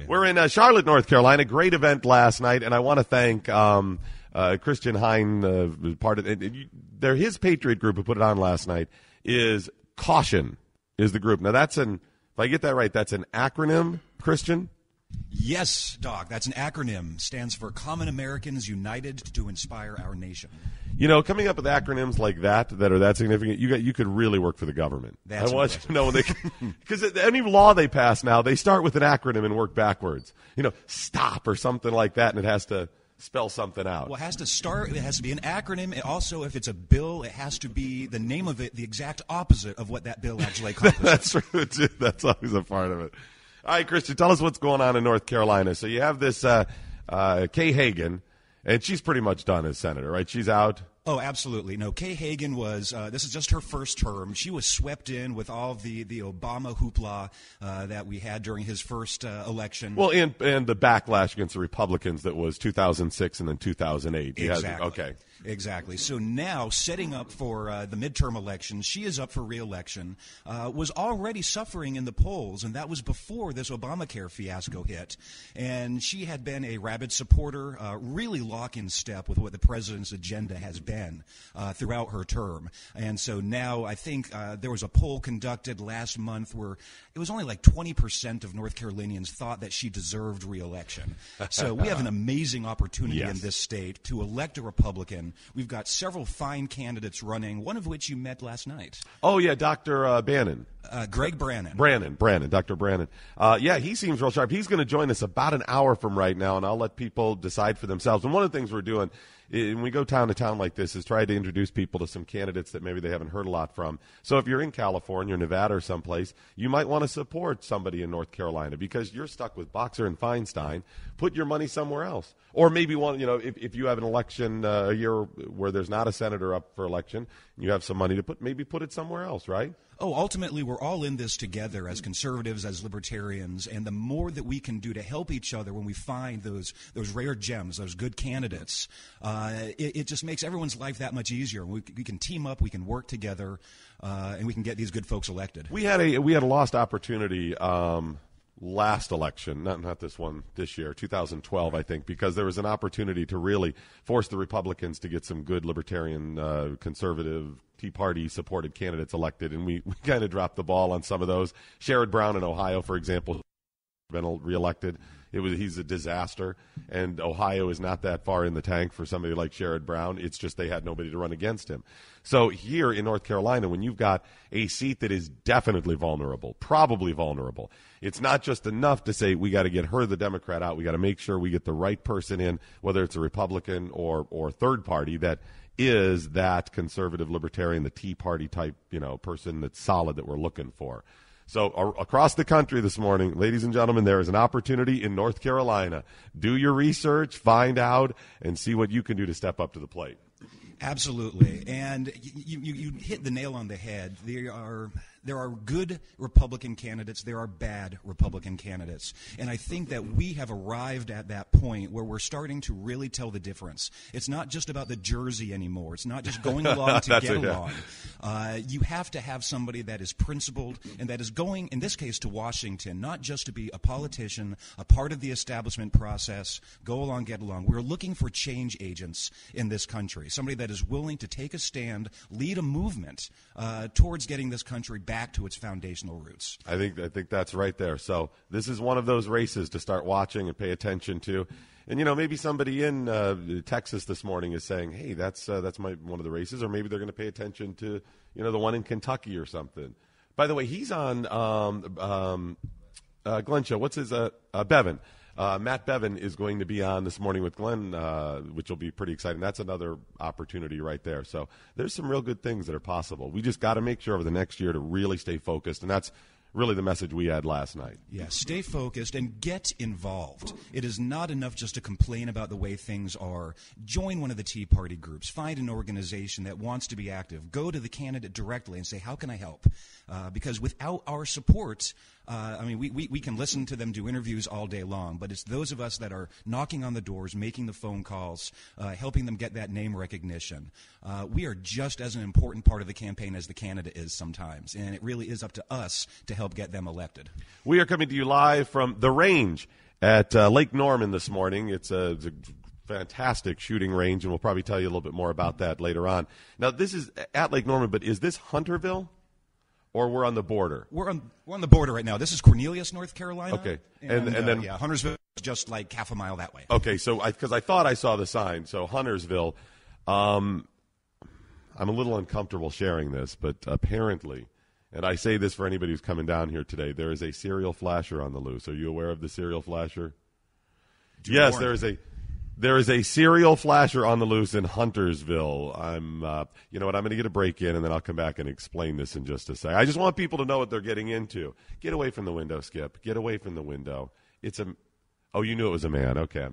We're in Charlotte, North Carolina. Great event last night, and I want to thank Christian Hine, part of his Patriot group who put it on last night. Is Caution is the group. Now if I get that right, that's an acronym, Christian? Yes, Doc. That's an acronym. Stands for Common Americans United to Inspire Our Nation. You know, coming up with acronyms like that are that significant, you could really work for the government. That's I want you to know because any law they pass now, they start with an acronym and work backwards. You know, STOP or something like that, and it has to spell something out. Well, it has to start. It has to be an acronym. And also, if it's a bill, it has to be the name of it, the exact opposite of what that bill actually accomplishes. That's true too. That's always a part of it. All right, Christian, tell us what's going on in North Carolina. So you have this Kay Hagan, and she's pretty much done as senator, right? She's out. Oh, absolutely. No, Kay Hagan was, this is just her first term. She was swept in with all of the Obama hoopla that we had during his first election. Well, and the backlash against the Republicans that was 2006 and then 2008. Exactly. Okay. Exactly. So now, setting up for the midterm elections, she is up for re-election, was already suffering in the polls, and that was before this Obamacare fiasco hit. And she had been a rabid supporter, really lock in step with what the president's agenda has been throughout her term. And so now I think there was a poll conducted last month where it was only like 20% of North Carolinians thought that she deserved re-election. So we have an amazing opportunity in this state to elect a Republican. We've got several fine candidates running, one of which you met last night. Oh, yeah, Dr. Bannon. Greg Brannon. Dr. Brannon. Yeah, he seems real sharp. He's going to join us about an hour from right now, and I'll let people decide for themselves. And one of the things we're doing when we go town to town like this is try to introduce people to some candidates that maybe they haven't heard a lot from. So if you're in California or Nevada or someplace, you might want to support somebody in North Carolina because you're stuck with Boxer and Feinstein. Put your money somewhere else. Or maybe if you have an election a year where there's not a senator up for election, you have some money to put it somewhere else, right? Oh, ultimately, we're all in this together as conservatives, as libertarians, and the more that we can do to help each other when we find those rare gems, those good candidates, it just makes everyone's life that much easier. We can team up, we can work together, and we can get these good folks elected. We had a lost opportunity last election, not this one, this year, 2012, I think, because there was an opportunity to really force the Republicans to get some good libertarian, conservative, Tea Party-supported candidates elected, and we kind of dropped the ball on some of those. Sherrod Brown in Ohio, for example, been reelected. He's a disaster, and Ohio is not that far in the tank for somebody like Sherrod Brown. It's just they had nobody to run against him. So here in North Carolina, when you've got a seat that is definitely vulnerable, probably vulnerable, it's not just enough to say we got to get her, the Democrat, out. We got to make sure we get the right person in, whether it's a Republican or third party that is that conservative libertarian, the Tea Party type, person that's solid that we're looking for. So across the country this morning, ladies and gentlemen, there is an opportunity in North Carolina. Do your research, find out, and see what you can do to step up to the plate. Absolutely. And you hit the nail on the head. There are good Republican candidates. There are bad Republican candidates. And I think that we have arrived at that point where we're starting to really tell the difference. It's not just about the jersey anymore. It's not just going along to get along. You have to have somebody that is principled and that is going, in this case, to Washington, not just to be a politician, a part of the establishment process, go along, get along. We're looking for change agents in this country, somebody that is willing to take a stand, lead a movement towards getting this country back to its foundational roots. I think that's right there. So this is one of those races to start watching and pay attention to. And maybe somebody in Texas this morning is saying, "Hey, that's one of the races," or maybe they're going to pay attention to the one in Kentucky or something. By the way, he's on Glenn show. What's his Bevin? Matt Bevin is going to be on this morning with Glenn, which will be pretty exciting. That's another opportunity right there. So there's some real good things that are possible. We just got to make sure over the next year to really stay focused, and that's really the message we had last night. Yeah, stay focused and get involved. It is not enough just to complain about the way things are. Join one of the Tea Party groups. Find an organization that wants to be active. Go to the candidate directly and say, how can I help? Because without our support, we can listen to them do interviews all day long, but it's those of us that are knocking on the doors, making the phone calls, helping them get that name recognition. We are just as an important part of the campaign as the candidate is sometimes, and it really is up to us to help get them elected. We are coming to you live from The Range at Lake Norman this morning. It's a fantastic shooting range, and we'll probably tell you a little bit more about that later on. Now, this is at Lake Norman, but is this Hunterville, or we're on the border? We're on the border right now. This is Cornelius, North Carolina. Okay, and then Huntersville is just like half a mile that way. Okay, so because I thought I saw the sign, so Huntersville. I'm a little uncomfortable sharing this, but apparently, and I say this for anybody who's coming down here today, there is a serial flasher on the loose. Are you aware of the serial flasher? Yes, there is a serial flasher on the loose in Huntersville. You know what? I'm going to get a break in, and then I'll come back and explain this in just a second. I just want people to know what they're getting into. Get away from the window, Skip. Get away from the window. Oh, you knew it was a man. Okay.